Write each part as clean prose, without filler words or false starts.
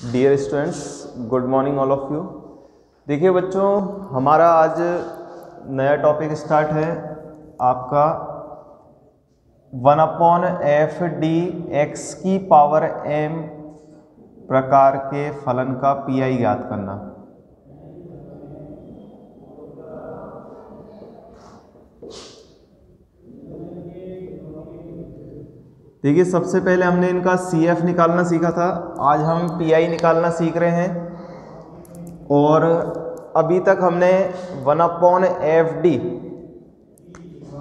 Dear students, good morning all of you. देखिए बच्चों, हमारा आज नया टॉपिक स्टार्ट है आपका 1/f(d) x की पावर m प्रकार के फलन का पीआई ज्ञात करना। देखिए, सबसे पहले हमने इनका CF निकालना सीखा था, आज हम PI निकालना सीख रहे हैं। और अभी तक हमने 1/fd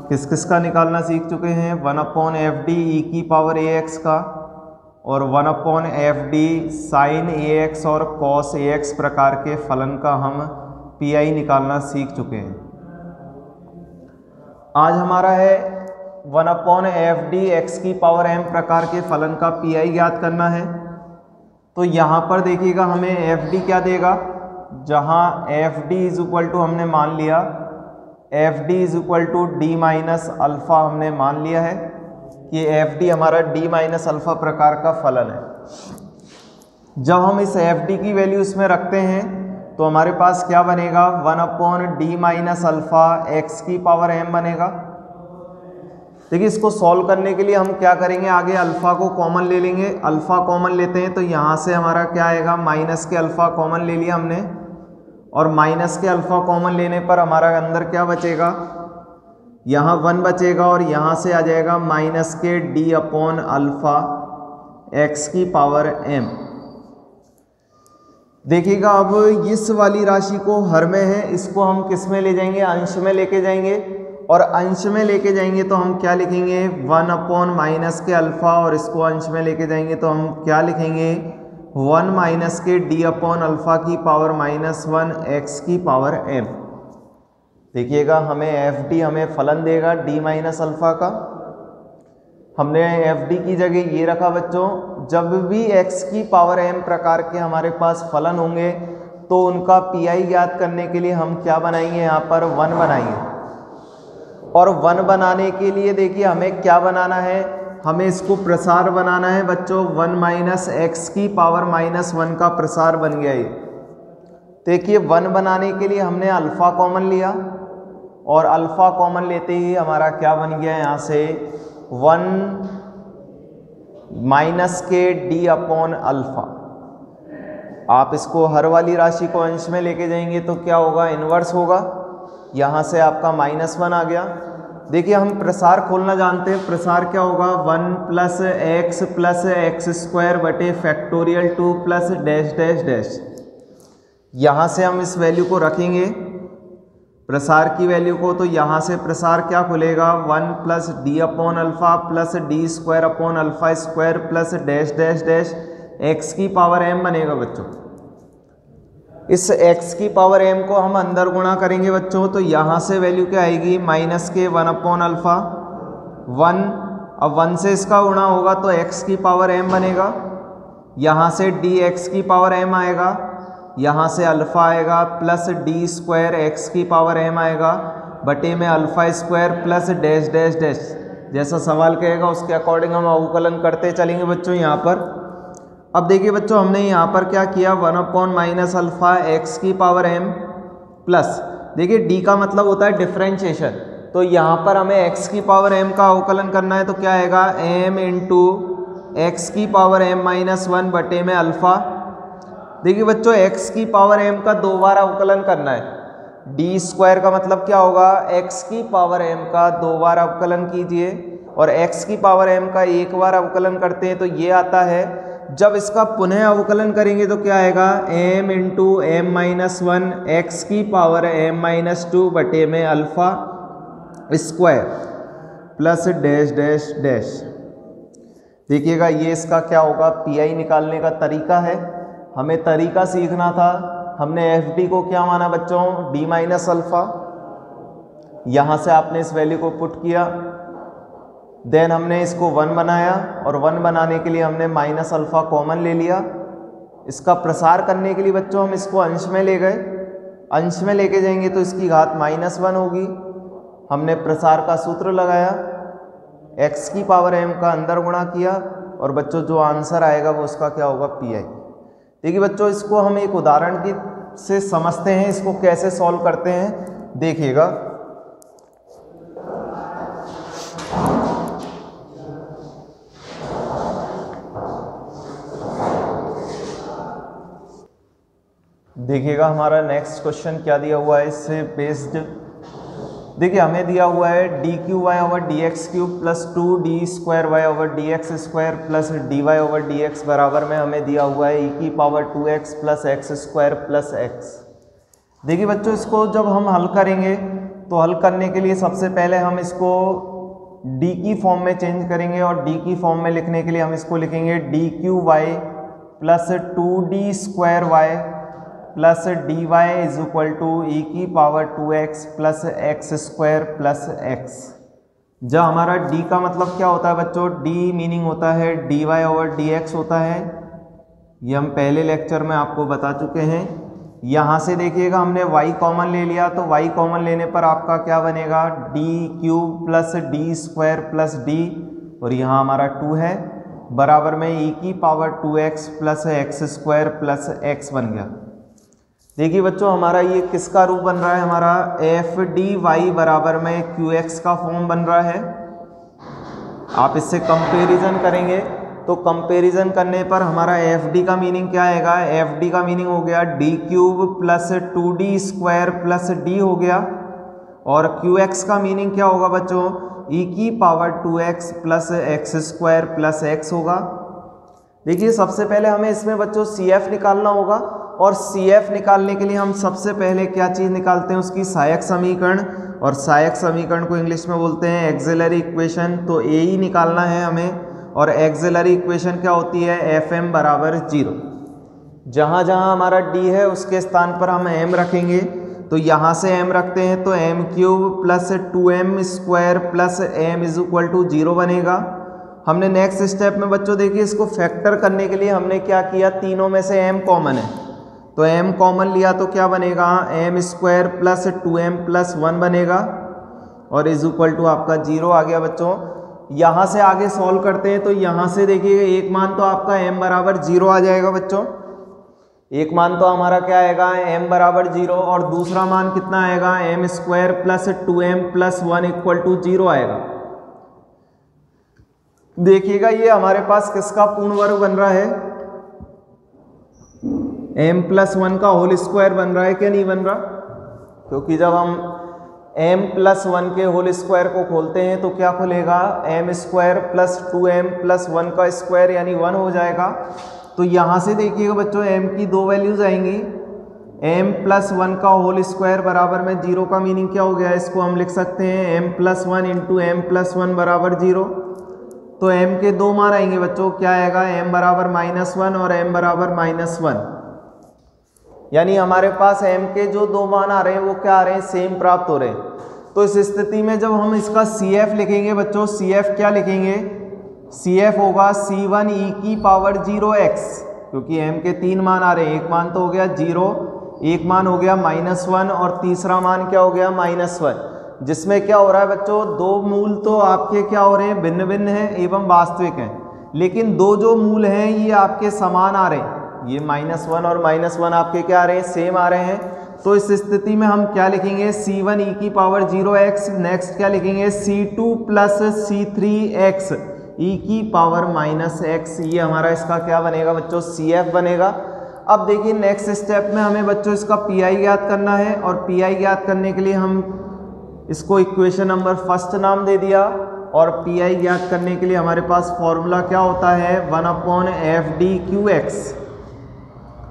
किस किस का निकालना सीख चुके हैं। 1/fd e की पावर ax का और 1/fd sin ax और cos ax प्रकार के फलन का हम PI निकालना सीख चुके हैं। आज हमारा है 1/fd x की पावर m प्रकार के फलन का PI ज्ञात करना है। तो यहाँ पर देखिएगा हमें fd क्या देगा, जहाँ fd इज इक्वल टू हमने मान लिया fd is equal to d minus alpha, हमने मान लिया है कि fd हमारा d माइनस अल्फ़ा प्रकार का फलन है। जब हम इस fd की वैल्यू इसमें रखते हैं तो हमारे पास क्या बनेगा, 1/d माइनस अल्फ़ा x की पावर m बनेगा। देखिए, इसको सॉल्व करने के लिए हम क्या करेंगे, आगे अल्फ़ा को कॉमन ले लेंगे। अल्फ़ा कॉमन लेते हैं तो यहाँ से हमारा क्या आएगा, माइनस के अल्फ़ा कॉमन ले लिया हमने, और माइनस के अल्फ़ा कॉमन लेने पर हमारा अंदर क्या बचेगा, यहाँ 1 बचेगा और यहाँ से आ जाएगा माइनस के d/अल्फ़ा x की पावर m। देखिएगा, अब इस वाली राशि को हर में है, इसको हम किस में ले जाएंगे, अंश में लेके जाएंगे। और अंश में लेके जाएंगे तो हम क्या लिखेंगे, 1 माइनस के अल्फ़ा, और इसको अंश में लेके जाएंगे तो हम क्या लिखेंगे, 1 माइनस के d/अल्फ़ा की पावर -1 x की पावर m। देखिएगा, हमें fd हमें फलन देगा d माइनस अल्फ़ा का। हमने fd की जगह ये रखा बच्चों, जब भी x की पावर m प्रकार के हमारे पास फलन होंगे तो उनका PI ज्ञात करने के लिए हम क्या बनाएंगे, यहाँ पर 1 बनाएंगे। और 1 बनाने के लिए देखिए हमें क्या बनाना है, हमें इसको प्रसार बनाना है बच्चों। 1 माइनस एक्स की पावर -1 का प्रसार बन गया ये। देखिए, 1 बनाने के लिए हमने अल्फ़ा कॉमन लिया, और अल्फ़ा कॉमन लेते ही हमारा क्या बन गया, यहाँ से 1 माइनस के d/अल्फ़ा। आप इसको हर वाली राशि को अंश में लेके जाएंगे तो क्या होगा, इन्वर्स होगा। यहाँ से आपका -1 आ गया। देखिए, हम प्रसार खोलना जानते हैं, प्रसार क्या होगा, 1 + x बटे factorial 2 plus dash dash dash. यहाँ से हम इस वैल्यू को रखेंगे, प्रसार की वैल्यू को, तो यहाँ से प्रसार क्या खुलेगा, 1 + d/अल्फ़ा प्लस d/अल्फ़ा² plus dash dash dash x की पावर m बनेगा बच्चों। इस x की पावर m को हम अंदर गुणा करेंगे बच्चों, तो यहाँ से वैल्यू क्या आएगी, माइनस के 1/अल्फ़ा 1। अब 1 से इसका गुणा होगा तो x की पावर m बनेगा। यहाँ से dx की पावर m आएगा, यहाँ से अल्फ़ा आएगा प्लस d² x की पावर m आएगा बटे में अल्फ़ा² प्लस डैश डैश डैश। जैसा सवाल कहेगा उसके अकॉर्डिंग हम अवकलन करते चलेंगे बच्चों यहाँ पर। अब देखिए बच्चों, हमने यहाँ पर क्या किया, 1/-अल्फ़ा x की पावर m प्लस, देखिए d का मतलब होता है डिफरेंशिएशन, तो यहाँ पर हमें x की पावर m का अवकलन करना है तो क्या आएगा, m इंटू x की पावर m-1 बटे में अल्फ़ा। देखिए बच्चों, x की पावर m का 2 बार अवकलन करना है। d² का मतलब क्या होगा, x की पावर m का 2 बार अवकलन कीजिए, और x की पावर m का 1 बार अवकलन करते हैं तो ये आता है। जब इसका पुनः अवकलन करेंगे तो क्या आएगा, m इंटू m-1 x की पावर m-2 बटे में alpha square plus dash dash dash. देखिएगा, ये इसका क्या होगा, PI निकालने का तरीका है। हमें तरीका सीखना था। हमने fd को क्या माना बच्चों, d माइनस अल्फ़ा। यहाँ से आपने इस वैल्यू को पुट किया, देन हमने इसको 1 बनाया, और 1 बनाने के लिए हमने माइनस अल्फ़ा कॉमन ले लिया। इसका प्रसार करने के लिए बच्चों हम इसको अंश में ले गए, अंश में लेके जाएंगे तो इसकी घात -1 होगी। हमने प्रसार का सूत्र लगाया, x की पावर m का अंदर गुणा किया, और बच्चों जो आंसर आएगा वो उसका क्या होगा, PI। देखिए बच्चों, इसको हम एक उदाहरण की से समझते हैं, इसको कैसे सॉल्व करते हैं देखिएगा। देखिएगा हमारा नेक्स्ट क्वेश्चन क्या दिया हुआ है इससे बेस्ड। देखिए हमें दिया हुआ है D Q Y over D X cube plus 2d² Y over D X square plus D Y over D X बराबर में हमें दिया हुआ है e की power 2x plus X square plus X. देखिए बच्चों, इसको जब हम हल करेंगे तो हल करने के लिए सबसे पहले हम इसको d की फॉर्म में चेंज करेंगे, और d की फॉर्म में लिखने के लिए हम इसको लिखेंगे D Q Y plus 2d² Y plus D Y is equal to E की power 2x plus X square plus X. जब हमारा d का मतलब क्या होता है बच्चों, d मीनिंग होता है dy ओवर dx होता है, ये हम पहले लेक्चर में आपको बता चुके हैं। यहाँ से देखिएगा हमने y कॉमन ले लिया, तो y कॉमन लेने पर आपका क्या बनेगा, D cube plus d² plus d, और यहाँ हमारा 2 है, बराबर में e की power 2x plus X square plus x बन गया। देखिए बच्चों, हमारा ये किसका रूप बन रहा है, हमारा एफ डी वाई बराबर में क्यू एक्स का फॉर्म बन रहा है। आप इससे कंपैरिजन करेंगे तो कंपैरिजन करने पर हमारा एफ डी का मीनिंग क्या आएगा, एफ डी का मीनिंग हो गया D cube plus 2d² plus D हो गया, और क्यू एक्स का मीनिंग क्या होगा बच्चों, ई की power 2x plus X square plus x होगा। देखिए सबसे पहले हमें इसमें बच्चों सी एफ निकालना होगा, और सी एफ निकालने के लिए हम सबसे पहले क्या चीज़ निकालते हैं, उसकी सहायक समीकरण, और सहायक समीकरण को इंग्लिश में बोलते हैं एक्सिलरी इक्वेशन। तो ए ही निकालना है हमें, और एक्सिलरी इक्वेशन क्या होती है, एफ एम बराबर 0। जहाँ जहाँ हमारा डी है उसके स्थान पर हम एम रखेंगे, तो यहाँ से एम रखते हैं तो M cube plus 2m² plus M is equal to 0 बनेगा। हमने नेक्स्ट स्टेप में बच्चों देखिए इसको फैक्टर करने के लिए हमने क्या किया, तीनों में से m कॉमन है, तो m कॉमन लिया तो क्या बनेगा, m² प्लस 2m प्लस 1 बनेगा, और इज इक्वल टू आपका 0 आ गया बच्चों। यहाँ से आगे सॉल्व करते हैं तो यहाँ से देखिएगा एक मान तो आपका m बराबर 0 आ जाएगा बच्चों, एक मान तो हमारा क्या आएगा, m बराबर 0, और दूसरा मान कितना आएगा, m² plus 2m plus 1 equal to 0 आएगा। देखिएगा ये हमारे पास किसका पूर्ण वर्ग बन रहा है, m+1 का होल स्क्वायर बन रहा है क्या नहीं बन रहा, क्योंकि जब हम m+1 के होल स्क्वायर को खोलते हैं तो क्या खुलेगा, m² प्लस 2m प्लस 1 का स्क्वायर यानी 1 हो जाएगा। तो यहाँ से देखिएगा बच्चों m की दो वैल्यूज आएंगी, m+1 का होल स्क्वायर बराबर में 0 का मीनिंग क्या हो गया, इसको हम लिख सकते हैं m+1 इंटू m+1 बराबर 0। तो m के दो मान आएंगे बच्चों, क्या आएगा, m बराबर -1 और m बराबर -1, यानी हमारे पास m के जो दो मान आ रहे हैं वो क्या आ रहे हैं, सेम प्राप्त हो रहे हैं। तो इस स्थिति में जब हम इसका CF लिखेंगे बच्चों, CF क्या लिखेंगे, CF होगा C1 e की पावर 0x, क्योंकि m के 3 मान आ रहे हैं, एक मान तो हो गया 0, एक मान हो गया -1, और तीसरा मान क्या हो गया, -1, जिसमें क्या हो रहा है बच्चों, दो मूल तो आपके क्या हो रहे हैं, भिन्न भिन्न हैं एवं वास्तविक हैं, लेकिन दो जो मूल हैं ये आपके समान आ रहे हैं, ये -1 और -1 आपके क्या आ रहे हैं, सेम आ रहे हैं। तो इस स्थिति में हम क्या लिखेंगे, C1 e की पावर 0x, नेक्स्ट क्या लिखेंगे, C2 प्लस C3x e की पावर -x, ये हमारा इसका क्या बनेगा बच्चों, CF बनेगा। अब देखिए नेक्स्ट स्टेप में हमें बच्चों इसका PI ज्ञात करना है, और PI ज्ञात करने के लिए हम इसको इक्वेशन नंबर फर्स्ट नाम दे दिया, और PI ज्ञात करने के लिए हमारे पास फॉर्मूला क्या होता है, 1/FD/QX।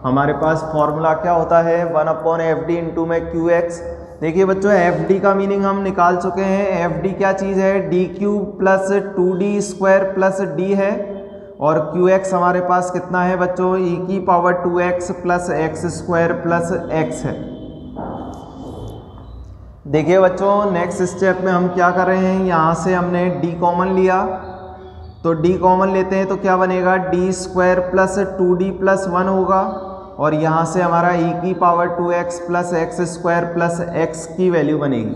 हमारे पास फॉर्मूला क्या होता है, 1/FD इंटू में QX। देखिए बच्चों FD का मीनिंग हम निकाल चुके हैं, FD क्या चीज़ है, D cube plus 2d² plus d है, और QX हमारे पास कितना है बच्चों, e की power 2x plus X square plus x है। देखिए बच्चों नेक्स्ट स्टेप में हम क्या कर रहे हैं, यहाँ से हमने d कॉमन लिया, तो d कॉमन लेते हैं तो क्या बनेगा, d² प्लस 2d प्लस 1 होगा, और यहाँ से हमारा e की power 2x plus X square plus x की वैल्यू बनेगी।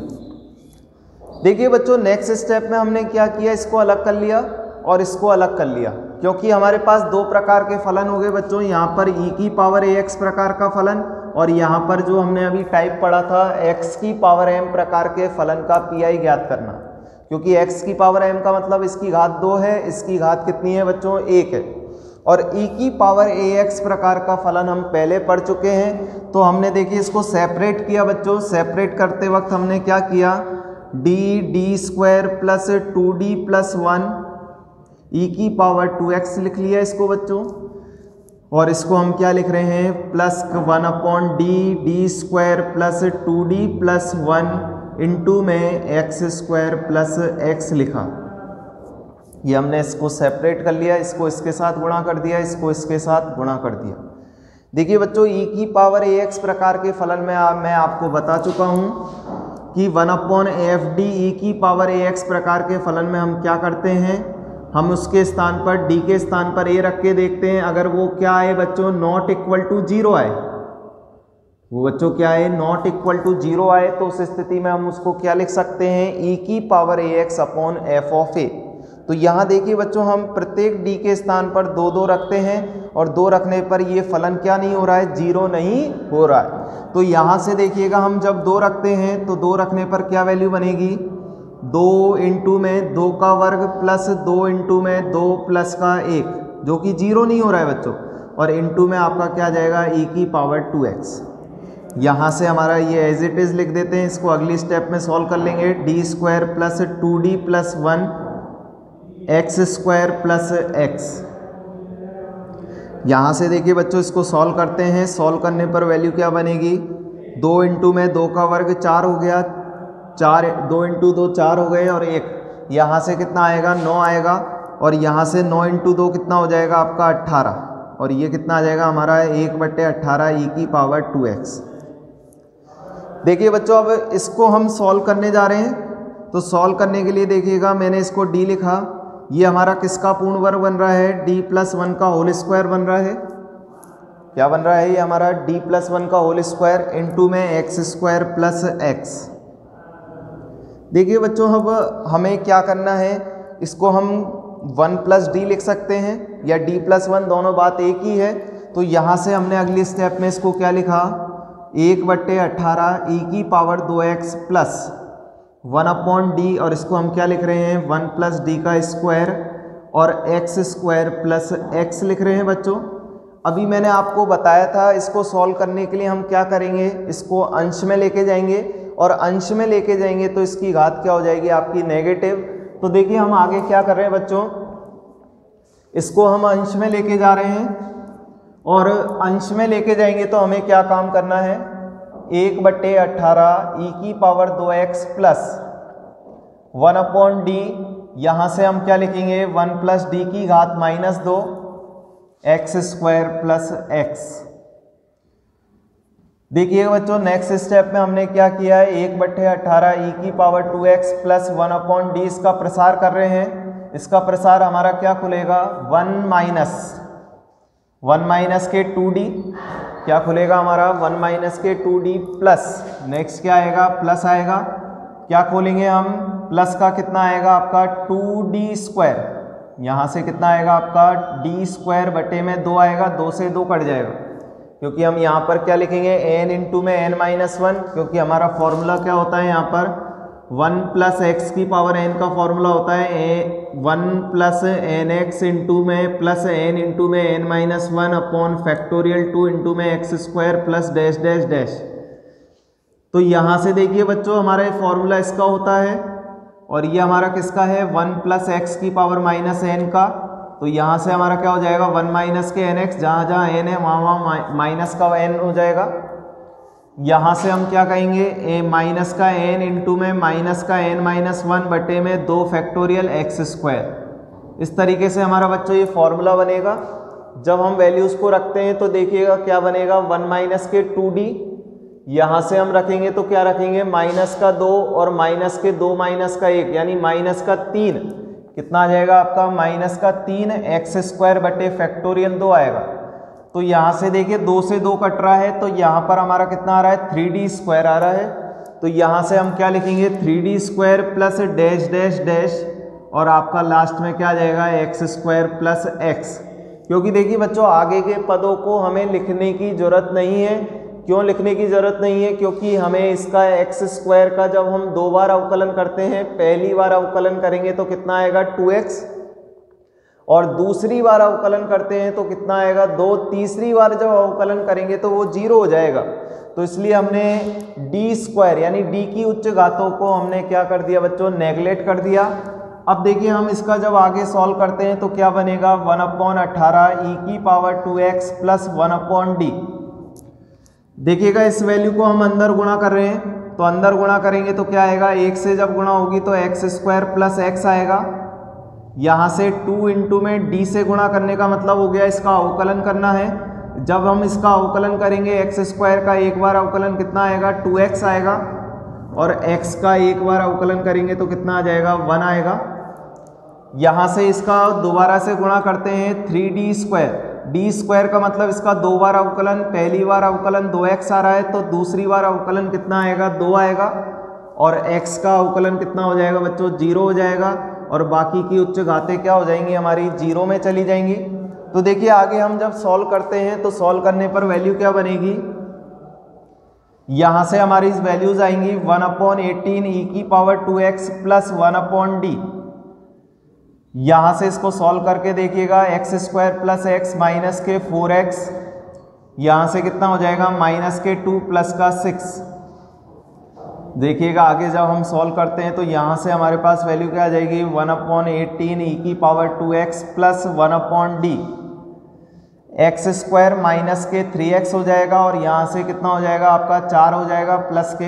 देखिए बच्चों नेक्स्ट स्टेप में हमने क्या किया, इसको अलग कर लिया और इसको अलग कर लिया। क्योंकि हमारे पास दो प्रकार के फलन हो गए बच्चों, यहाँ पर e की पावर ax प्रकार का फलन और यहाँ पर जो हमने अभी टाइप पढ़ा था x की पावर m प्रकार के फलन का पीआई ज्ञात करना। क्योंकि x की पावर m का मतलब इसकी घात 2 है, इसकी घात कितनी है बच्चों 1 है, और e की पावर ax प्रकार का फलन हम पहले पढ़ चुके हैं। तो हमने देखिए इसको सेपरेट किया बच्चों, सेपरेट करते वक्त हमने क्या किया, D square plus 2d plus 1 e की पावर 2x लिख लिया इसको बच्चों, और इसको हम क्या लिख रहे हैं plus 1 upon D square plus 2d plus 1 into में एक्स स्क्वायर प्लस एक्स लिखा। ये हमने इसको सेपरेट कर लिया, इसको इसके साथ गुणा कर दिया, इसको इसके साथ गुणा कर दिया। देखिए बच्चों e की पावर ax प्रकार के फलन में मैं आपको बता चुका हूँ कि 1 अपॉन एफ डी ई की पावर ax प्रकार के फलन में हम क्या करते हैं, हम उसके स्थान पर d के स्थान पर a रख के देखते हैं। अगर वो क्या आए बच्चों नॉट इक्वल टू 0 आए, वो बच्चों क्या है नॉट इक्वल टू 0 आए, तो उस स्थिति में हम उसको क्या लिख सकते हैं e की power ax upon F of A. तो यहाँ देखिए बच्चों हम प्रत्येक d के स्थान पर 2 रखते हैं और 2 रखने पर ये फलन क्या नहीं हो रहा है, 0 नहीं हो रहा है। तो यहाँ से देखिएगा हम जब 2 रखते हैं तो 2 रखने पर क्या वैल्यू बनेगी, 2 इंटू में 2 का वर्ग प्लस 2 इंटू में 2 प्लस का 1, जो कि 0 नहीं हो रहा है बच्चों, और इंटू में आपका क्या जाएगा e की पावर 2x। यहाँ से हमारा ये एज इट इज़ लिख देते हैं, इसको अगली स्टेप में सॉल्व कर लेंगे। D square plus 2d plus 1 x square plus x. यहाँ से देखिए बच्चों इसको सॉल्व करते हैं, सॉल्व करने पर वैल्यू क्या बनेगी, 2 इंटू में 2 का वर्ग 4 हो गया, 4 2 इंटू 2 4 हो गए, और 1 यहाँ से कितना आएगा 9 आएगा, और यहाँ से 9 इंटू 2 कितना हो जाएगा आपका 18, और ये कितना आ जाएगा हमारा 1/18 e की पावर 2x। देखिए बच्चों अब इसको हम सॉल्व करने जा रहे हैं, तो सॉल्व करने के लिए देखिएगा मैंने इसको d लिखा, ये हमारा किसका पूर्ण वर्ग बन रहा है, d प्लस 1 का होल स्क्वायर बन रहा है। क्या बन रहा है ये हमारा d प्लस 1 का होल स्क्वायर इंटू में एक्स स्क्वायर प्लस एक्स। देखिए बच्चों अब हमें क्या करना है, इसको हम 1 प्लस डी लिख सकते हैं या d प्लस 1, दोनों बात एक ही है। तो यहाँ से हमने अगली स्टेप में इसको क्या लिखा, 1/18 e की power 2x plus 1 upon D, और इसको हम क्या लिख रहे हैं 1 प्लस डी का स्क्वायर और एक्स स्क्वायर प्लस एक्स लिख रहे हैं बच्चों। अभी मैंने आपको बताया था इसको सॉल्व करने के लिए हम क्या करेंगे, इसको अंश में लेके जाएंगे, और अंश में लेके जाएंगे तो इसकी घात क्या हो जाएगी आपकी नेगेटिव। तो देखिए हम आगे क्या कर रहे हैं बच्चों, इसको हम अंश में लेके जा रहे हैं, और अंश में लेके जाएंगे तो हमें क्या काम करना है, 1/18 e की power 2x plus 1 upon D, यहाँ से हम क्या लिखेंगे 1 प्लस डी की घात -2 एक्स स्क्वायर प्लस एक्स। देखिएगा बच्चों नेक्स्ट स्टेप में हमने क्या किया है, 1/18 e की power 2x plus 1 upon D, इसका प्रसार कर रहे हैं। इसका प्रसार हमारा क्या खुलेगा 1 माइनस के 2d, क्या खुलेगा हमारा 1 माइनस के 2d प्लस, नेक्स्ट क्या आएगा प्लस आएगा, क्या खोलेंगे हम प्लस का कितना आएगा आपका 2d स्क्वायर, यहाँ से कितना आएगा आपका d स्क्वायर बटे में 2 आएगा, 2 से 2 कट जाएगा, क्योंकि हम यहाँ पर क्या लिखेंगे n इंटू में n-1, क्योंकि हमारा फॉर्मूला क्या होता है यहाँ पर 1 प्लस एक्स की पावर n का फॉर्मूला होता है 1 प्लस एन एक्स इंटू में प्लस n इंटू में n-1 अपॉन फैक्टोरियल 2 इंटू में x square plus dash dash dash. तो यहाँ से देखिए बच्चों हमारा ये फॉर्मूला इसका होता है, और ये हमारा किसका है 1 प्लस एक्स की पावर -n का। तो यहाँ से हमारा क्या हो जाएगा 1 माइनस के nx, जहाँ जहाँ n है वहाँ माइनस का n हो जाएगा। यहाँ से हम क्या कहेंगे माइनस का n इंटू में माइनस का n-1 बटे में 2 फैक्टोरियल एक्स स्क्वायर। इस तरीके से हमारा बच्चों ये फॉर्मूला बनेगा। जब हम वैल्यूज़ को रखते हैं तो देखिएगा क्या बनेगा 1 माइनस के 2d, यहाँ से हम रखेंगे तो क्या रखेंगे माइनस का 2 और माइनस के 2 माइनस का 1 यानी माइनस का 3, कितना आ जाएगा आपका माइनस का 3 एक्स स्क्वायर बटे फैक्टोरियल 2 आएगा। तो यहाँ से देखिए 2 से 2 कट रहा है, तो यहाँ पर हमारा कितना आ रहा है 3d स्क्वायर आ रहा है। तो यहाँ से हम क्या लिखेंगे 3d square plus dash dash dash और आपका लास्ट में क्या आ जाएगा एक्स स्क्वायर प्लस एक्स। क्योंकि देखिए बच्चों आगे के पदों को हमें लिखने की ज़रूरत नहीं है। क्यों लिखने की ज़रूरत नहीं है? क्योंकि हमें इसका एक्स स्क्वायर का जब हम 2 बार अवकलन करते हैं, पहली बार अवकलन करेंगे तो कितना आएगा 2x, और दूसरी बार अवकलन करते हैं तो कितना आएगा 2, तीसरी बार जब अवकलन करेंगे तो वो 0 हो जाएगा। तो इसलिए हमने डी स्क्वायर यानी डी की उच्च घातों को हमने क्या कर दिया बच्चों, नेगलेक्ट कर दिया। अब देखिए हम इसका जब आगे सॉल्व करते हैं तो क्या बनेगा 1/18 e की पावर 2x प्लस 1/d। देखिएगा इस वैल्यू को हम अंदर गुणा कर रहे हैं, तो अंदर गुणा करेंगे तो क्या आएगा, 1 से जब गुणा होगी तो एक्स स्क्वायर प्लस एक्स आएगा। यहाँ से 2 इंटू में d से गुणा करने का मतलब हो गया इसका अवकलन करना है। जब हम इसका अवकलन करेंगे एक्स स्क्वायर का एक बार अवकलन कितना आएगा 2x आएगा, और x का एक बार अवकलन करेंगे तो कितना आ जाएगा 1 आएगा। यहाँ से इसका दोबारा से गुणा करते हैं 3d स्क्वायर, डी स्क्वायर का मतलब इसका 2 बार अवकलन, पहली बार अवकलन 2x आ रहा है तो दूसरी बार अवकलन कितना आएगा 2 आएगा, और x का अवकलन कितना हो जाएगा बच्चों 0 हो जाएगा, और बाकी की उच्च घातें क्या हो जाएंगी हमारी 0 में चली जाएंगी। तो देखिए आगे हम जब सॉल्व करते हैं तो सॉल्व करने पर वैल्यू क्या बनेगी, यहाँ से हमारी वैल्यूज आएंगी 1/18 e की पावर 2x प्लस 1/d। यहाँ से इसको सॉल्व करके देखिएगा x square plus x minus के 4x, यहाँ से कितना हो जाएगा माइनस के 2 प्लस का 6। देखिएगा आगे जब हम सॉल्व करते हैं तो यहाँ से हमारे पास वैल्यू क्या आ जाएगी 1/18 e की power 2x plus 1/d। X square minus के 3x हो जाएगा, और यहाँ से कितना हो जाएगा आपका 4 हो जाएगा प्लस के।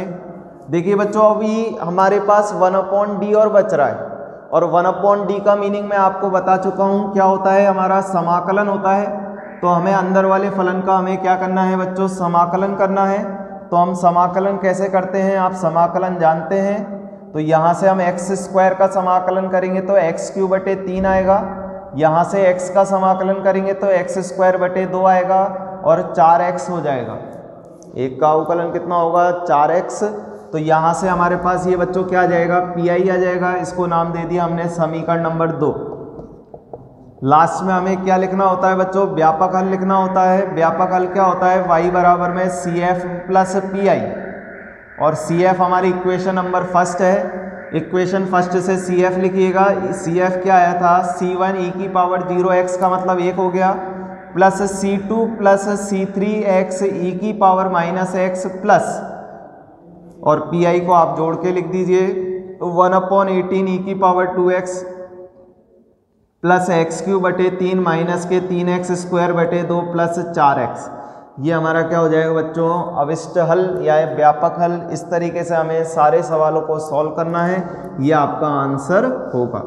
देखिए बच्चों अभी हमारे पास 1/d और बच रहा है, और 1/d का मीनिंग मैं आपको बता चुका हूँ क्या होता है, हमारा समाकलन होता है। तो हमें अंदर वाले फलन का हमें क्या करना है बच्चों, समाकलन करना है। तो हम समाकलन कैसे करते हैं, आप समाकलन जानते हैं। तो यहाँ से हम एक्स स्क्वायर का समाकलन करेंगे तो x³/3 आएगा, यहाँ से x का समाकलन करेंगे तो x²/2 आएगा, और 4x हो जाएगा। एक का अवकलन कितना होगा 4x। तो यहाँ से हमारे पास ये बच्चों क्या आ जाएगा pi आ जाएगा, इसको नाम दे दिया हमने समीकरण नंबर 2। लास्ट में हमें क्या लिखना होता है बच्चों, व्यापक हल लिखना होता है। व्यापक हल क्या होता है, y बराबर में CF प्लस PI, और CF हमारी इक्वेशन नंबर फर्स्ट है। इक्वेशन फर्स्ट से CF लिखिएगा। CF क्या आया था C1 e की पावर 0x का मतलब 1 हो गया, plus C2 plus C3x e की पावर -x प्लस, और PI को आप जोड़ के लिख दीजिए 1/18 e की power 2x plus x³/3 minus के 3x²/2 प्लस 4x। ये हमारा क्या हो जाएगा बच्चों अविष्ट हल या व्यापक हल। इस तरीके से हमें सारे सवालों को सॉल्व करना है, ये आपका आंसर होगा।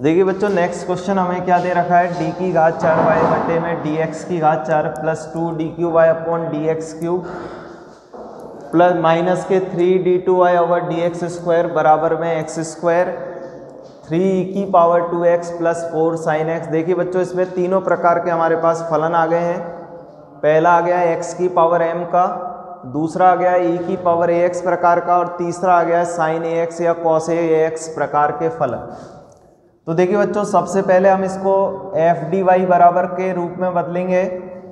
देखिए बच्चों नेक्स्ट क्वेश्चन हमें क्या दे रखा है, d की घात 4y बटे में dx की घात 4 प्लस 2d3y/dx³ प्लस माइनस के 3d2y/dx² बराबर में x² 3e की power 2x plus 4 sin x। देखिए बच्चों इसमें तीनों प्रकार के हमारे पास फलन आ गए हैं। पहला आ गया x की पावर m का, दूसरा आ गया e की पावर ax प्रकार का, और तीसरा आ गया sin ax या cos ax प्रकार के फलन। तो देखिए बच्चों सबसे पहले हम इसको f dy बराबर के रूप में बदलेंगे।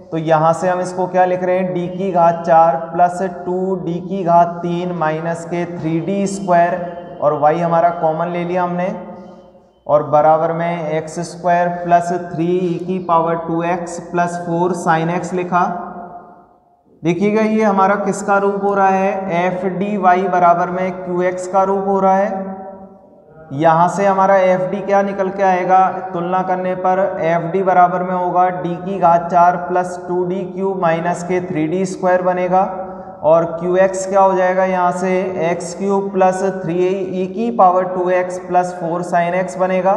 तो यहाँ से हम इसको क्या लिख रहे हैं, d की घात 4 प्लस 2d की घात 3 माइनस के 3d², और y हमारा कॉमन ले लिया हमने, और बराबर में x² प्लस 3e की power 2x plus 4 sin x लिखा। देखिएगा ये हमारा किसका रूप हो रहा है, f dy बराबर में qx का रूप हो रहा है। यहाँ से हमारा एफ डी क्या निकल के आएगा, तुलना करने पर एफ डी बराबर में होगा d की घात 4 प्लस 2d³ माइनस के 3d² बनेगा, और qx क्या हो जाएगा यहाँ से x³ प्लस 3e की power 2x plus 4 sin x बनेगा।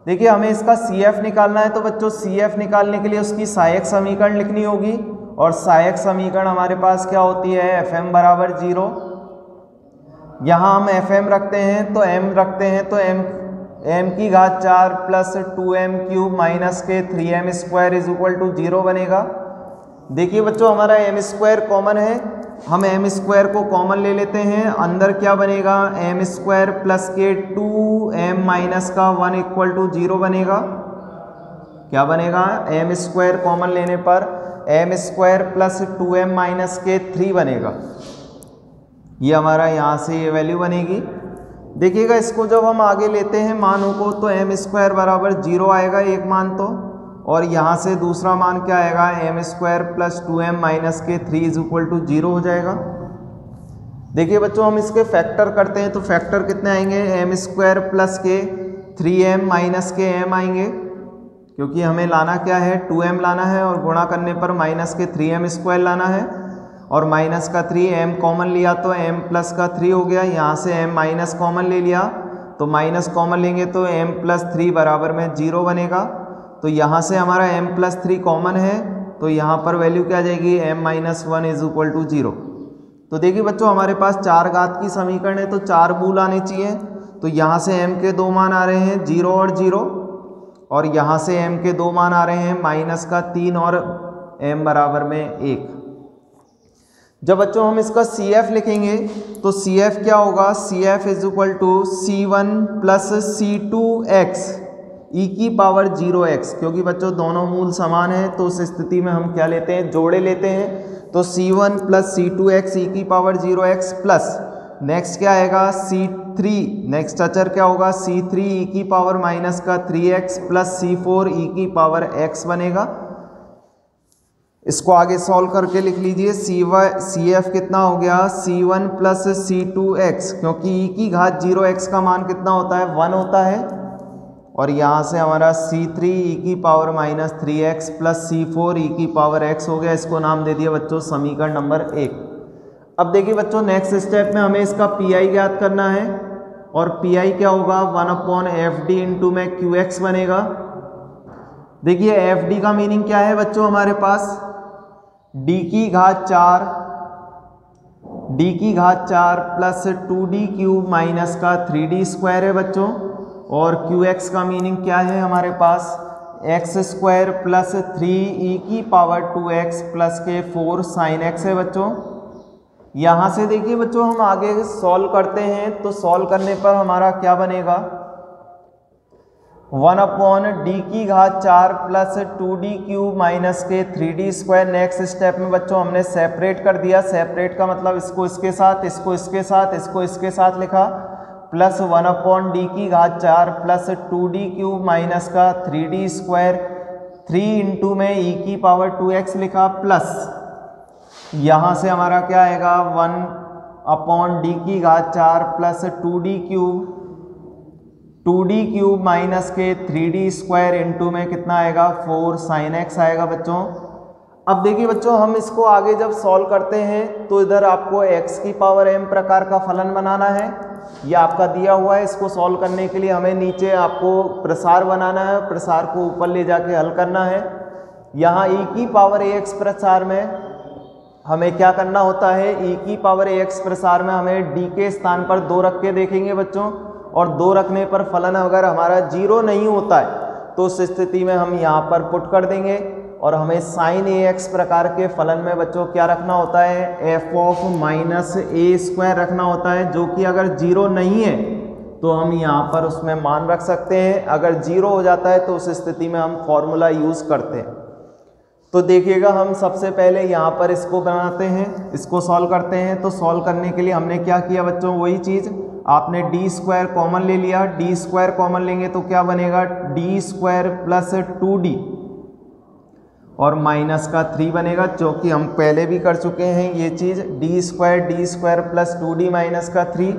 देखिए हमें इसका CF निकालना है, तो बच्चों CF निकालने के लिए उसकी सहायक समीकरण लिखनी होगी, और सहायक समीकरण हमारे पास क्या होती है, FM बराबर 0। यहाँ हम FM रखते हैं तो M रखते हैं, तो m की घात 4 प्लस 2m³ माइनस के 3m² इज इक्वल टू 0 बनेगा। देखिए बच्चों हमारा एम स्क्वायर कॉमन है, हम एम स्क्वायर को कॉमन ले लेते हैं। अंदर क्या बनेगा, एम स्क्वायर प्लस के 2m माइनस का 1 इक्वल टू 0 बनेगा। क्या बनेगा, एम स्क्वायर कॉमन लेने पर M square plus 2m minus के 3 बनेगा। ये हमारा यहाँ से ये वैल्यू बनेगी। देखिएगा इसको जब हम आगे लेते हैं मानों को तो एम स्क्वायर बराबर 0 आएगा एक मान तो, और यहाँ से दूसरा मान क्या आएगा, M square plus 2m minus के 3 इज इक्वल टू 0 हो जाएगा। देखिए बच्चों हम इसके फैक्टर करते हैं तो फैक्टर कितने आएंगे, एम स्क्वायर प्लस के 3m माइनस के m आएंगे, क्योंकि हमें लाना क्या है 2m लाना है और गुणा करने पर माइनस के 3m स्क्वायर लाना है, और माइनस का 3m कॉमन लिया तो m प्लस का 3 हो गया। यहाँ से m माइनस कॉमन ले लिया तो माइनस कॉमन लेंगे तो m प्लस 3 बराबर में 0 बनेगा। तो यहाँ से हमारा m प्लस 3 कॉमन है तो यहाँ पर वैल्यू क्या आ जाएगी, m minus 1 is equal to 0। तो देखिए बच्चों हमारे पास 4 घात की समीकरण है तो 4 मूल आने चाहिए। तो यहाँ से m के 2 मान आ रहे हैं 0 और 0, और यहाँ से m के 2 मान आ रहे हैं माइनस का 3 और m बराबर में 1। जब बच्चों हम इसका CF लिखेंगे तो CF क्या होगा, CF is equal to C1 plus C2x e की पावर 0x, क्योंकि बच्चों दोनों मूल समान है तो उस स्थिति में हम क्या लेते हैं, जोड़े लेते हैं। तो C1 प्लस C2x e की पावर 0x प्लस नेक्स्ट क्या आएगा C3, नेक्स्ट अचर क्या होगा C3 e की पावर माइनस का 3x प्लस C4 e की पावर x बनेगा। इसको आगे सॉल्व करके लिख लीजिए, CF कितना हो गया C1 प्लस C2x, क्योंकि e की घात 0x का मान कितना होता है 1 होता है, और यहाँ से हमारा C3 e की power minus 3x plus C4 e की पावर x हो गया। इसको नाम दे दिया बच्चों समीकरण नंबर 1। अब देखिए बच्चों नेक्स्ट स्टेप में हमें इसका PI ज्ञात करना है, और PI क्या होगा 1/FD इंटू में QX बनेगा। देखिए FD का मीनिंग क्या है बच्चों, हमारे पास d की घात 4 प्लस 2d क्यूब माइनस का 3d स्क्वायर है बच्चों, और QX का मीनिंग क्या है हमारे पास x स्क्वायर प्लस 3e की पावर 2x प्लस के 4 साइन x है बच्चों। यहाँ से देखिए बच्चों हम आगे सॉल्व करते हैं तो सॉल्व करने पर हमारा क्या बनेगा 1/d की घात 4 प्लस 2d क्यूब माइनस के 3d स्क्वायर। नेक्स्ट स्टेप में बच्चों हमने सेपरेट कर दिया, सेपरेट का मतलब इसको इसके साथ, इसको इसके साथ, इसको इसके साथ लिखा, प्लस 1/d की घात 4 प्लस 2d क्यूब माइनस का 3d स्क्वायर 3 इंटू में e की पावर 2x लिखा, प्लस यहाँ से हमारा क्या आएगा 1/d की घात 4 प्लस 2d क्यूब माइनस के 3d स्क्वायर इंटू में कितना आएगा 4 साइन x आएगा बच्चों। अब देखिए बच्चों हम इसको आगे जब सॉल्व करते हैं तो इधर आपको x की पावर m प्रकार का फलन बनाना है, ये आपका दिया हुआ है। इसको सॉल्व करने के लिए हमें नीचे आपको प्रसार बनाना है, प्रसार को ऊपर ले जाके हल करना है। यहाँ e की पावर ax प्रसार में हमें क्या करना होता है, e की पावर ax प्रसार में हमें d के स्थान पर 2 रख के देखेंगे बच्चों, और 2 रखने पर फलन अगर हमारा 0 नहीं होता है तो उस स्थिति में हम यहाँ पर पुट कर देंगे, और हमें साइन ax प्रकार के फलन में बच्चों क्या रखना होता है f of minus a square रखना होता है, जो कि अगर 0 नहीं है तो हम यहाँ पर उसमें मान रख सकते हैं, अगर 0 हो जाता है तो उस स्थिति में हम फॉर्मूला यूज़ करते हैं। तो देखिएगा हम सबसे पहले यहाँ पर इसको बनाते हैं, इसको सॉल्व करते हैं। तो सॉल्व करने के लिए हमने क्या किया बच्चों, वही चीज़ आपने d स्क्वायर कॉमन ले लिया, d स्क्वायर कॉमन लेंगे तो क्या बनेगा d स्क्वायर प्लस 2d और माइनस का 3 बनेगा, जो कि हम पहले भी कर चुके हैं ये चीज़, d square plus 2d minus का 3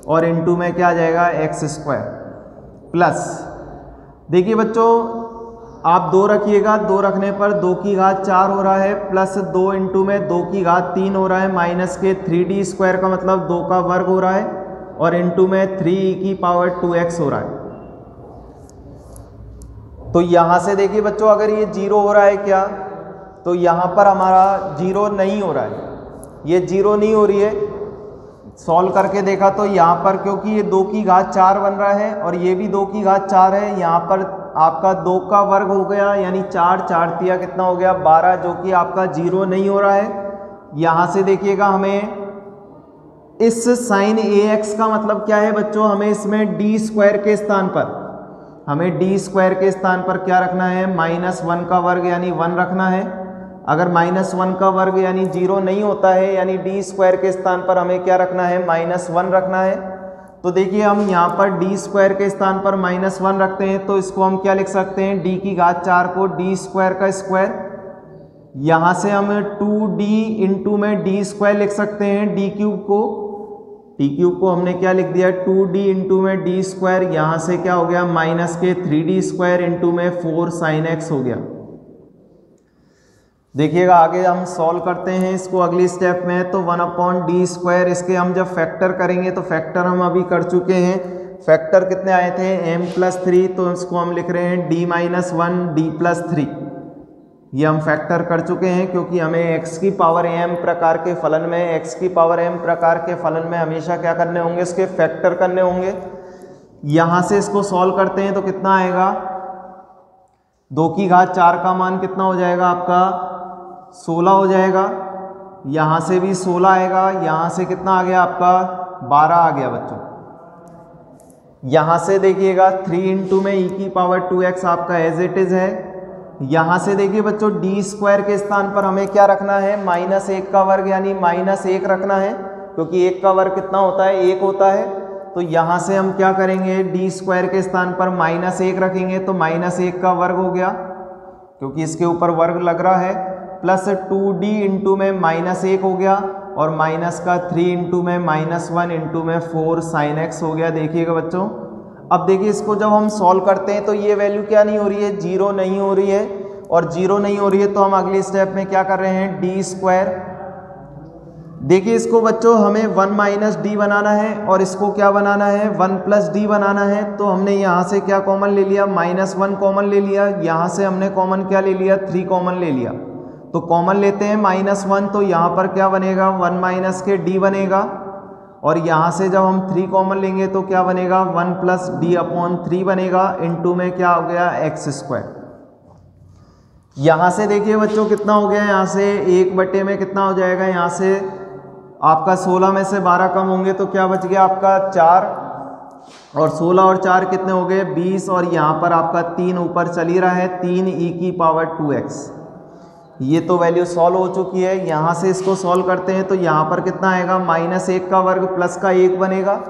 और इंटू में क्या आ जाएगा x स्क्वायर प्लस, देखिए बच्चों आप 2 रखिएगा, 2 रखने पर 2 की घात 4 हो रहा है, प्लस 2 इंटू में 2 की घात 3 हो रहा है, माइनस के 3d स्क्वायर का मतलब 2 का वर्ग हो रहा है, और इंटू में 3e की पावर 2x हो रहा है। तो यहाँ से देखिए बच्चों अगर ये 0 हो रहा है क्या, तो यहाँ पर हमारा 0 नहीं हो रहा है, ये 0 नहीं हो रही है। सॉल्व करके देखा तो यहाँ पर क्योंकि ये 2 की घात 4 बन रहा है और ये भी 2 की घात 4 है, यहाँ पर आपका 2 का वर्ग हो गया यानी 4, 4 तिया कितना हो गया 12, जो कि आपका 0 नहीं हो रहा है। यहाँ से देखिएगा हमें इस साइन ax का मतलब क्या है बच्चों, हमें इसमें डी स्क्वायर के स्थान पर क्या रखना है, -1 का वर्ग यानी 1 रखना है। अगर -1 का वर्ग यानी 0 नहीं होता है, यानी डी स्क्वायर के स्थान पर हमें क्या रखना है, -1 रखना है। तो देखिए हम यहाँ पर डी स्क्वायर के स्थान पर -1 रखते हैं, तो इसको हम क्या लिख सकते हैं, डी की घात 4 को डी स्क्वायर का स्क्वायर, यहाँ से हम 2d इंटू में डी स्क्वायर लिख सकते हैं, डी क्यूब को हमने क्या लिख दिया 2d इंटू में डी स्क्वायर, यहाँ से क्या हो गया माइनस के 3d स्क्वायर इंटू में 4 sin x हो गया। देखिएगा आगे हम सॉल्व करते हैं इसको अगली स्टेप में, तो 1/d स्क्वायर, इसके हम जब फैक्टर करेंगे तो फैक्टर हम अभी कर चुके हैं। फैक्टर कितने आए थे m+3, तो इसको हम लिख रहे हैं d-1 d+3, ये हम फैक्टर कर चुके हैं, क्योंकि हमें x की पावर m प्रकार के फलन में हमेशा क्या करने होंगे, इसके फैक्टर करने होंगे। यहाँ से इसको सॉल्व करते हैं तो कितना आएगा, 2 की घात 4 का मान कितना हो जाएगा आपका 16 हो जाएगा, यहाँ से भी 16 आएगा, यहाँ से कितना आ गया आपका 12 आ गया बच्चों। यहाँ से देखिएगा 3 इंटू में e की पावर 2x आपका एज इट इज है। यहाँ से देखिए बच्चों डी स्क्वायर के स्थान पर हमें क्या रखना है, -1 का वर्ग यानी -1 रखना है, क्योंकि 1 का वर्ग कितना होता है 1 होता है। तो यहाँ से हम क्या करेंगे, डी स्क्वायर के स्थान पर -1 रखेंगे, तो -1 का वर्ग हो गया, क्योंकि इसके ऊपर वर्ग लग रहा है, प्लस 2d इंटू में -1 हो गया, और माइनस का 3 इंटू में -1 इंटू में 4 sin x हो गया। देखिएगा बच्चों, अब देखिए इसको जब हम सॉल्व करते हैं तो ये वैल्यू क्या नहीं हो रही है, 0 नहीं हो रही है, और 0 नहीं हो रही है तो हम अगले स्टेप में क्या कर रहे हैं, डी स्क्वायर। देखिए इसको बच्चों हमें 1 - d बनाना है, और इसको क्या बनाना है 1 + d बनाना है। तो हमने यहाँ से क्या कॉमन ले लिया, -1 कॉमन ले लिया, यहाँ से हमने कॉमन क्या ले लिया 3 कॉमन ले लिया। तो कॉमन लेते हैं -1, तो यहाँ पर क्या बनेगा 1 - के d बनेगा, और यहाँ से जब हम 3 कॉमन लेंगे तो क्या बनेगा 1 + d/3 बनेगा, इंटू में क्या हो गया x²। यहाँ से देखिए बच्चों कितना हो गया, यहाँ से 1 में कितना हो जाएगा, यहाँ से आपका 16 में से 12 कम होंगे तो क्या बच गया आपका 4, और 16 और 4 कितने हो गए 20, और यहाँ पर आपका 3 ऊपर चल ही रहा है, 3 e की पावर 2x। ये तो वैल्यू सॉल्व हो चुकी है। यहाँ से इसको सॉल्व करते हैं तो यहाँ पर कितना आएगा, -1 का वर्ग प्लस का 1 बनेगा,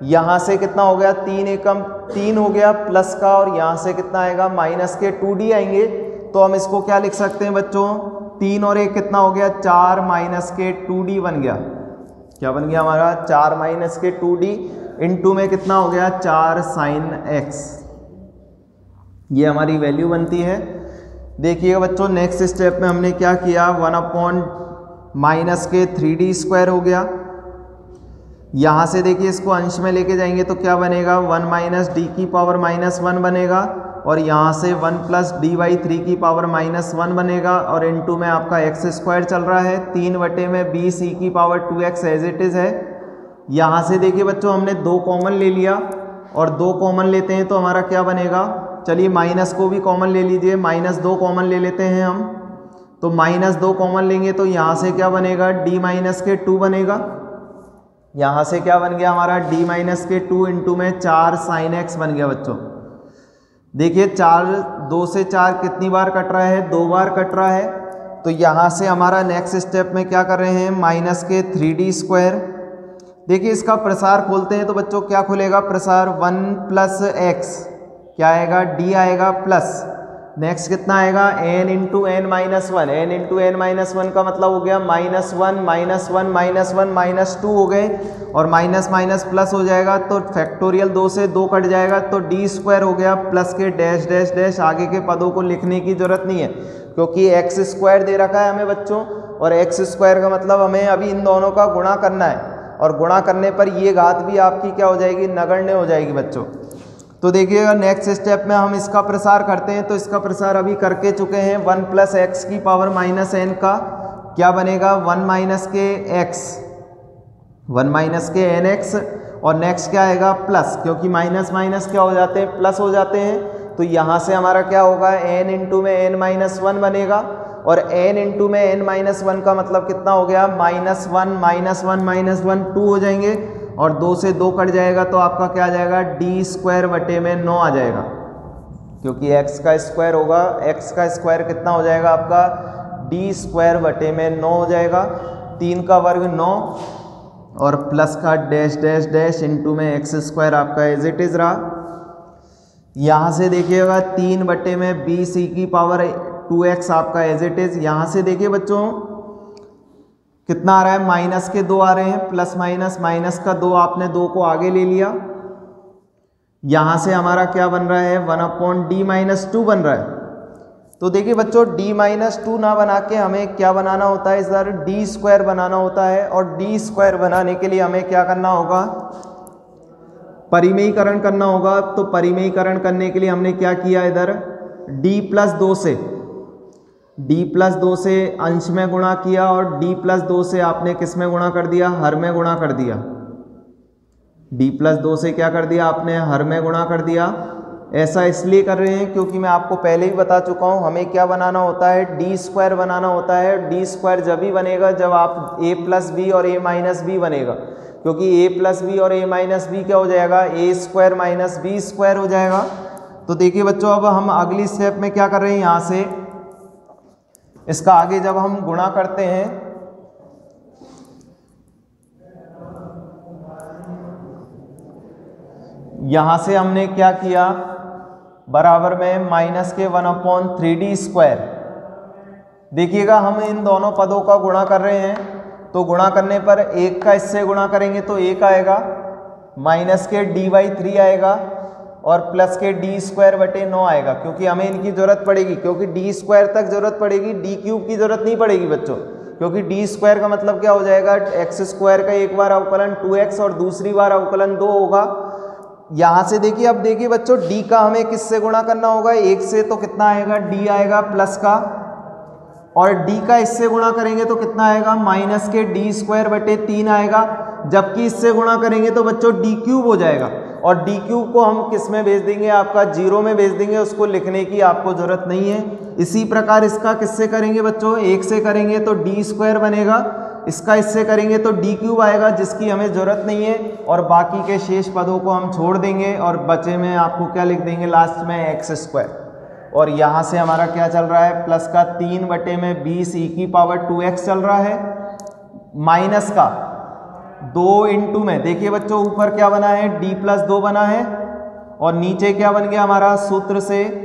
यहाँ से कितना हो गया 3 एकम 3 हो गया प्लस का, और यहाँ से कितना आएगा माइनस के 2d आएंगे। तो हम इसको क्या लिख सकते हैं बच्चों, 3 और 1 कितना हो गया 4 - के 2d बन गया। क्या बन गया हमारा 4 - के 2d, इंटू में कितना हो गया 4 sin x। ये हमारी वैल्यू बनती है। देखिएगा बच्चों नेक्स्ट स्टेप में हमने क्या किया, 1 - के 3d स्क्वायर हो गया। यहाँ से देखिए इसको अंश में लेके जाएंगे तो क्या बनेगा 1 - d की पावर -1 बनेगा, और यहाँ से 1 + d/3 की पावर -1 बनेगा, और इंटू में आपका x² चल रहा है, 3/20 e की power 2x as it is है। यहाँ से देखिए बच्चों हमने 2 कॉमन ले लिया, और 2 कॉमन लेते हैं तो हमारा क्या बनेगा, चलिए माइनस को भी कॉमन ले लीजिए, -2 कॉमन ले लेते हैं हम। तो -2 कॉमन लेंगे तो यहाँ से क्या बनेगा d - के 2 बनेगा, यहाँ से क्या बन गया हमारा d - के 2 इंटू में 4 sin x बन गया बच्चों। देखिए 2 से 4 कितनी बार कट रहा है, 2 बार कट रहा है। तो यहाँ से हमारा नेक्स्ट स्टेप में क्या कर रहे हैं, माइनस के 3d स्क्वायर। देखिए इसका प्रसार खोलते हैं तो बच्चों क्या खुलेगा प्रसार, 1 + x क्या आएगा d आएगा, प्लस नेक्स्ट कितना आएगा n into n - 1, n into n - 1 का मतलब हो गया -1 -1 -2 हो गए, और माइनस माइनस प्लस हो जाएगा तो फैक्टोरियल 2 से 2 कट जाएगा, तो d² हो गया, प्लस के डैश डैश डैश, आगे के पदों को लिखने की जरूरत नहीं है क्योंकि x² दे रखा है हमें बच्चों, और x² का मतलब हमें अभी इन दोनों का गुणा करना है, और गुणा करने पर ये घात भी आपकी क्या हो जाएगी, नगण्य हो जाएगी बच्चों। तो देखिएगा नेक्स्ट स्टेप में हम इसका प्रसार करते हैं, तो इसका प्रसार अभी करके चुके हैं। 1 + x की पावर -n का क्या बनेगा 1 - के x, 1 - के nx, और नेक्स्ट क्या आएगा प्लस, क्योंकि माइनस माइनस क्या हो जाते हैं प्लस हो जाते हैं, तो यहाँ से हमारा क्या होगा, n इंटू में n माइनस वन बनेगा, और n इंटू में n माइनस वन का मतलब कितना हो गया, minus one minus one minus one 2 हो जाएंगे, और 2 से 2 कट जाएगा तो आपका क्या आ जाएगा, डी स्क्वायर बटे में 9 आ जाएगा, क्योंकि x का स्क्वायर होगा, x का स्क्वायर कितना हो जाएगा आपका, डी स्क्वायर बटे में 9 हो जाएगा, 3 का वर्ग 9 और प्लस का डैश डैश डैश इंटू में एक्स स्क्वायर आपका एज इट इज रहा। यहाँ से देखिएगा 3 बटे में 20 ई की पावर 2x आपका एज इट इज। यहाँ से देखिए बच्चों कितना आ रहा है, माइनस के 2 आ रहे हैं, प्लस माइनस माइनस का 2, आपने 2 को आगे ले लिया। यहाँ से हमारा क्या बन रहा है, 1/d माइनस 2 बन रहा है। तो देखिए बच्चों d माइनस 2 ना बना के हमें क्या बनाना होता है, इधर डी स्क्वायर बनाना होता है, और डी स्क्वायर बनाने के लिए हमें क्या करना होगा, परिमेयीकरण करना होगा। तो परिमेयीकरण करने के लिए हमने क्या किया, इधर d प्लस 2 से अंश में गुणा किया, और d प्लस 2 से आपने किस में गुणा कर दिया, हर में गुणा कर दिया। d प्लस 2 से क्या कर दिया आपने, हर में गुणा कर दिया। ऐसा इसलिए कर रहे हैं क्योंकि मैं आपको पहले ही बता चुका हूं, हमें क्या बनाना होता है, डी स्क्वायर बनाना होता है। डी स्क्वायर जब ही बनेगा जब आप a प्लस बी और a माइनस बी बनेगा, क्योंकि a प्लस बी और a माइनस बी क्या हो जाएगा, a square minus B square हो जाएगा। तो देखिए बच्चों अब हम अगली स्टेप में क्या कर रहे हैं, यहाँ से इसका आगे जब हम गुणा करते हैं, यहाँ से हमने क्या किया, बराबर में माइनस के 1/3d स्क्वायर। देखिएगा हम इन दोनों पदों का गुणा कर रहे हैं, तो गुणा करने पर एक का इससे गुणा करेंगे तो 1 आएगा, माइनस के d/3 आएगा, और प्लस के डी स्क्वायर बटे 9 आएगा, क्योंकि हमें इनकी जरूरत पड़ेगी, क्योंकि डी स्क्वायर तक जरूरत पड़ेगी, डी क्यूब की जरूरत नहीं पड़ेगी बच्चों, क्योंकि डी स्क्वायर का मतलब क्या हो जाएगा, एक्स स्क्वायर का एक बार अवकलन 2x और दूसरी बार अवकलन 2 होगा। यहाँ से देखिए, अब देखिए बच्चों d का हमें किससे गुणा करना होगा, 1 से, तो कितना आएगा, d आएगा प्लस का, और d का इससे गुणा करेंगे तो कितना आएगा, माइनस के डी स्क्वायर बटे 3 आएगा, जबकि इससे गुणा करेंगे तो बच्चों डी क्यूब हो जाएगा, और डी क्यूब को हम किस में भेज देंगे, आपका 0 में भेज देंगे, उसको लिखने की आपको जरूरत नहीं है। इसी प्रकार इसका किससे करेंगे बच्चों, 1 से करेंगे तो डी स्क्वायर बनेगा, इसका इससे करेंगे तो डी क्यूब आएगा, जिसकी हमें ज़रूरत नहीं है, और बाकी के शेष पदों को हम छोड़ देंगे, और बचे में आपको क्या लिख देंगे लास्ट में, एक्स स्क्वायर। और यहाँ से हमारा क्या चल रहा है, प्लस का 3 बटे में 20 ई की पावर 2x चल रहा है, माइनस का 2 इंटू में, देखिए बच्चों ऊपर क्या बना है, d प्लस 2 बना है, और नीचे क्या बन गया हमारा, सूत्र से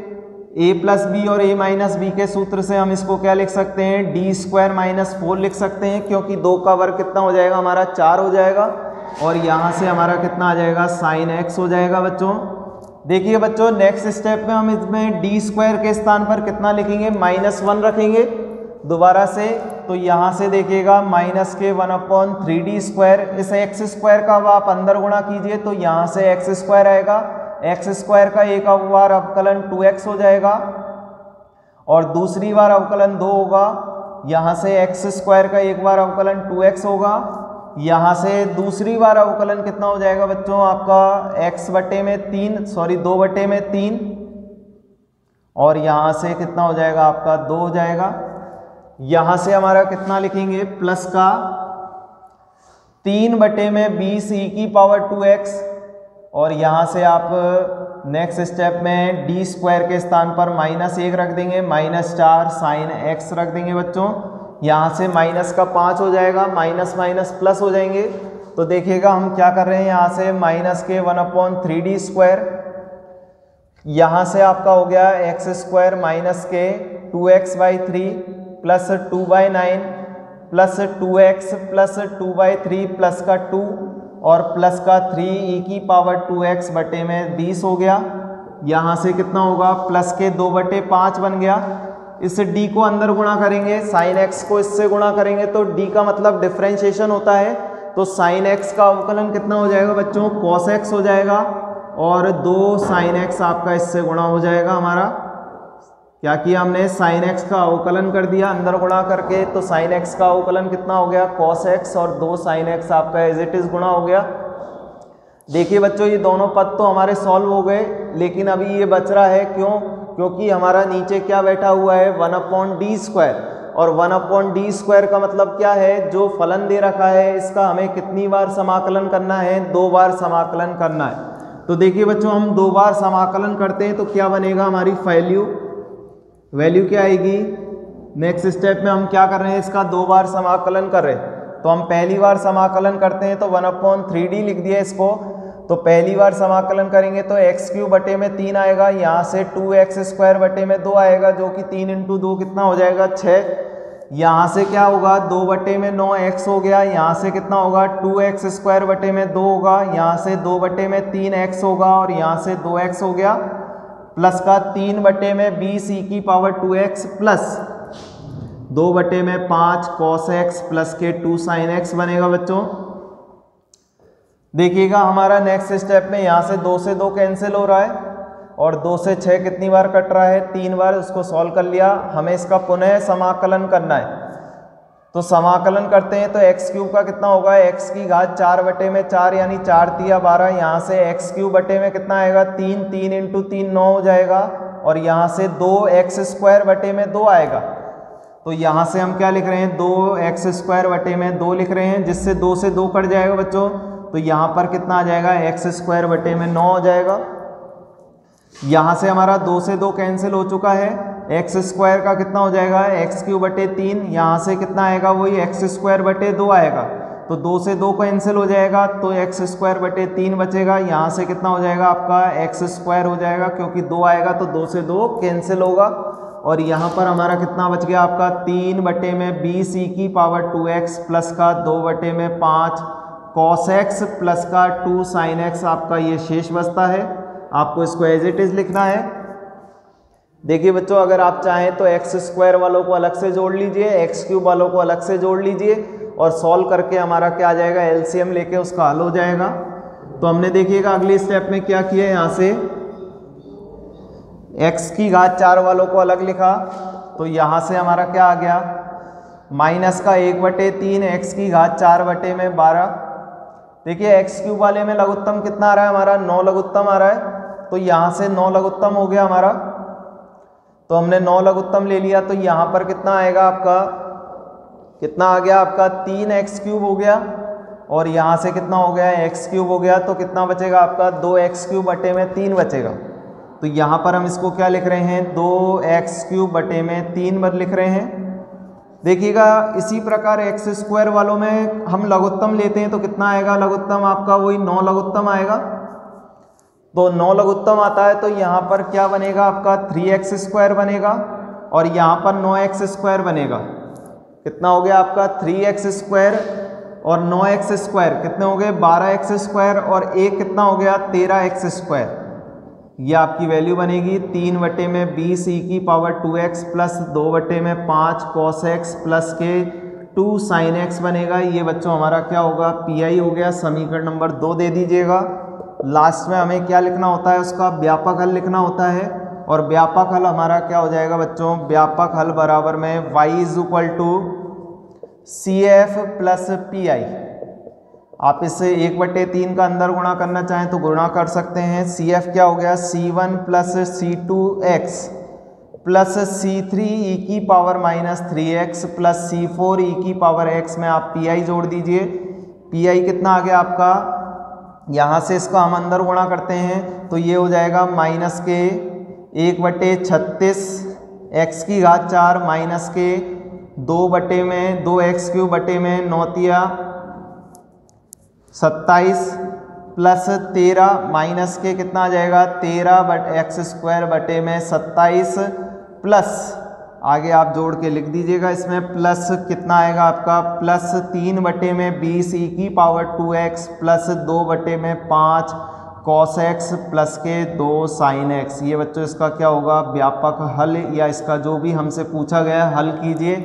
a प्लस बी और a माइनस बी के सूत्र से हम इसको क्या लिख सकते हैं, डी स्क्वायर माइनस 4 लिख सकते हैं, क्योंकि 2 का वर्ग कितना हो जाएगा हमारा, 4 हो जाएगा, और यहाँ से हमारा कितना आ जाएगा, साइन x हो जाएगा बच्चों। देखिए बच्चों नेक्स्ट स्टेप में हम इसमें डी स्क्वायर के स्थान पर कितना लिखेंगे, -1 रखेंगे दोबारा से। तो यहाँ से देखिएगा माइनस के 1/3d स्क्वायर, इस एक्स स्क्वायर का अब आप अंदर गुणा कीजिए तो यहाँ से एक्स स्क्वायर आएगा, एक्स स्क्वायर का एक बार अवकलन 2x हो जाएगा, और दूसरी बार अवकलन 2 होगा, यहाँ से एक्स स्क्वायर का एक बार अवकलन 2x होगा, यहाँ से दूसरी बार अवकलन कितना हो जाएगा बच्चों आपका, x बटे में 3, सॉरी 2 बटे में 3, और यहाँ से कितना हो जाएगा आपका 2 हो जाएगा। यहाँ से हमारा कितना लिखेंगे, प्लस का 3 बटे में 20 ई की पावर 2x, और यहाँ से आप नेक्स्ट स्टेप में डी स्क्वायर के स्थान पर -1 रख देंगे, -4 साइन x रख देंगे बच्चों। यहाँ से माइनस का 5 हो जाएगा, माइनस माइनस प्लस हो जाएंगे। तो देखिएगा हम क्या कर रहे हैं, यहाँ से माइनस के 1/3d स्क्वायर, यहाँ से आपका हो गया एक्स स्क्वायर माइनस के 2x/3 plus 2/9 plus 2x plus 2/3 plus का 2 और प्लस का 3 ई की पावर 2x बटे में 20 हो गया। यहाँ से कितना होगा, प्लस के 2/5 बन गया। इस d को अंदर गुणा करेंगे, साइन x को इससे गुणा करेंगे तो d का मतलब डिफरेंशिएशन होता है, तो साइन x का अवकलन कितना हो जाएगा बच्चों, cos x हो जाएगा, और 2 साइन x आपका इससे गुणा हो जाएगा। हमारा क्या किया हमने, साइन x का अवकलन कर दिया अंदर गुणा करके, तो साइन x का अवकलन कितना हो गया, cos x, और 2 साइन x आपका एज इट इज गुणा हो गया। देखिए बच्चों ये दोनों पद तो हमारे सॉल्व हो गए, लेकिन अभी ये बच रहा है, क्यों? क्योंकि हमारा नीचे क्या बैठा हुआ है 1/d², और 1/d² का मतलब क्या है, जो फलन दे रखा है इसका हमें कितनी बार समाकलन करना है, 2 बार समाकलन करना है। तो देखिए बच्चों हम 2 बार समाकलन करते हैं तो क्या बनेगा, हमारी वैल्यू क्या आएगी। नेक्स्ट स्टेप में हम क्या कर रहे हैं, इसका 2 बार समाकलन कर रहे हैं। तो हम पहली बार समाकलन करते हैं तो 1/3d लिख दिया इसको। तो पहली बार समाकलन करेंगे तो x³/3 आएगा, यहाँ से 2x²/2 आएगा, जो कि 3 × 2 कितना हो जाएगा 6। यहाँ से क्या होगा 2/9x हो गया, यहाँ से कितना होगा 2x²/2 होगा, यहाँ से 2/3x होगा, और यहाँ से 2x हो गया, प्लस का 3/20e⁻²x plus 2/5 cos x plus के 2 sin x बनेगा बच्चों। देखिएगा हमारा नेक्स्ट स्टेप में यहाँ से 2 से 2 कैंसिल हो रहा है, और 2 से 6 कितनी बार कट रहा है, 3 बार। उसको सॉल्व कर लिया, हमें इसका पुनः समाकलन करना है। तो समाकलन करते हैं तो x³ का कितना होगा, x⁴ यानी 4×3 = 12। यहाँ से x³ में कितना आएगा 3 × 3 9 हो जाएगा, और यहाँ से 2x²/2 आएगा। तो यहाँ से हम क्या लिख रहे हैं 2x²/2 लिख रहे हैं, जिससे 2 से 2 कट जाएगा बच्चों। तो यहाँ पर कितना आ जाएगा x²/9 हो जाएगा। यहाँ से हमारा 2 से 2 कैंसिल हो चुका है, x² का कितना हो जाएगा x³/3, यहाँ से कितना आएगा वही x²/2 आएगा। तो 2 से 2 कैंसिल हो जाएगा तो x²/3 बचेगा, यहाँ से कितना हो जाएगा आपका x² हो जाएगा, क्योंकि 2 आएगा तो 2 से 2 कैंसिल होगा। और यहाँ पर हमारा कितना बच गया आपका 3/20e⁻²x प्लस का 2/5 cos x प्लस का 2 sin x आपका ये शेष बचता है। आपको इसको एज इट इज लिखना है। देखिए बच्चों अगर आप चाहें तो x² वालों को अलग से जोड़ लीजिए, x³ वालों को अलग से जोड़ लीजिए, और सॉल्व करके हमारा क्या आ जाएगा एलसीएम लेके उसका हल हो जाएगा। तो हमने देखिएगा अगले स्टेप में क्या किया, यहाँ से x⁴ वालों को अलग लिखा। तो यहाँ से हमारा क्या आ गया माइनस का 1/3 x⁴/12। देखिए x³ वाले में लघुत्तम कितना आ रहा है हमारा 9 लघुत्तम आ रहा है, तो यहाँ से 9 लघुत्तम हो गया हमारा। तो हमने 9 लघुत्तम ले लिया, तो यहाँ पर कितना आएगा आपका, कितना आ गया आपका 3x³ हो गया, और यहाँ से कितना हो गया x³ हो गया। तो कितना बचेगा आपका 2x³/3 बचेगा। तो यहाँ पर हम इसको क्या लिख रहे हैं 2x³/3 लिख रहे हैं। देखिएगा इसी प्रकार x² वालों में हम लघुत्तम लेते हैं तो कितना आएगा लघुत्तम आपका, वही 9 लघुत्तम आएगा। तो 9 लघुत्तम आता है तो यहाँ पर क्या बनेगा आपका 3x² बनेगा, और यहाँ पर 9x² बनेगा। कितना हो गया आपका 3x² और 9x² कितने हो गए 12x², और एक कितना हो गया 13x²। ये आपकी वैल्यू बनेगी 3/20e⁻²x plus 2/5 cos x plus के 2 sin x बनेगा। ये बच्चों हमारा क्या होगा PI हो गया। समीकरण नंबर 2 दे दीजिएगा। लास्ट में हमें क्या लिखना होता है, उसका व्यापक हल लिखना होता है, और व्यापक हल हमारा क्या हो जाएगा बच्चों, व्यापक हल बराबर में y = CF प्लस PI। आप इससे 1/3 का अंदर गुणा करना चाहें तो गुणा कर सकते हैं। CF क्या हो गया C1 plus C2x plus C3e⁻³ plus C4e⁻x में आप PI जोड़ दीजिए। PI कितना आ गया आपका, यहाँ से इसका हम अंदर गुणा करते हैं तो ये हो जाएगा माइनस के 1/36 x⁴ माइनस के 2x³ 27 प्लस 13 माइनस के कितना आ जाएगा 13x²/27 प्लस आगे आप जोड़ के लिख दीजिएगा इसमें प्लस कितना आएगा आपका plus 3/20e⁻²x plus 2/5 cos x plus के 2 sin x। ये बच्चों इसका क्या होगा व्यापक हल, या इसका जो भी हमसे पूछा गया हल कीजिए।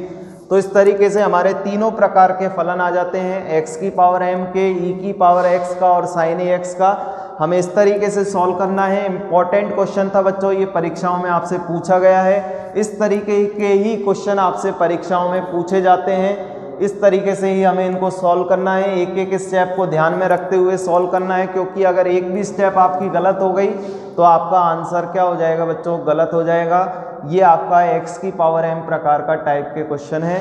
तो इस तरीके से हमारे तीनों प्रकार के फलन आ जाते हैं, x⁴m के, e⁻x का और sin ax का। हमें इस तरीके से सॉल्व करना है। इम्पॉर्टेंट क्वेश्चन था बच्चों, ये परीक्षाओं में आपसे पूछा गया है। इस तरीके के ही क्वेश्चन आपसे परीक्षाओं में पूछे जाते हैं। इस तरीके से ही हमें इनको सॉल्व करना है, एक एक स्टेप को ध्यान में रखते हुए सॉल्व करना है, क्योंकि अगर एक भी स्टेप आपकी गलत हो गई तो आपका आंसर क्या हो जाएगा बच्चों, गलत हो जाएगा। ये आपका x की पावर m प्रकार का टाइप के क्वेश्चन है।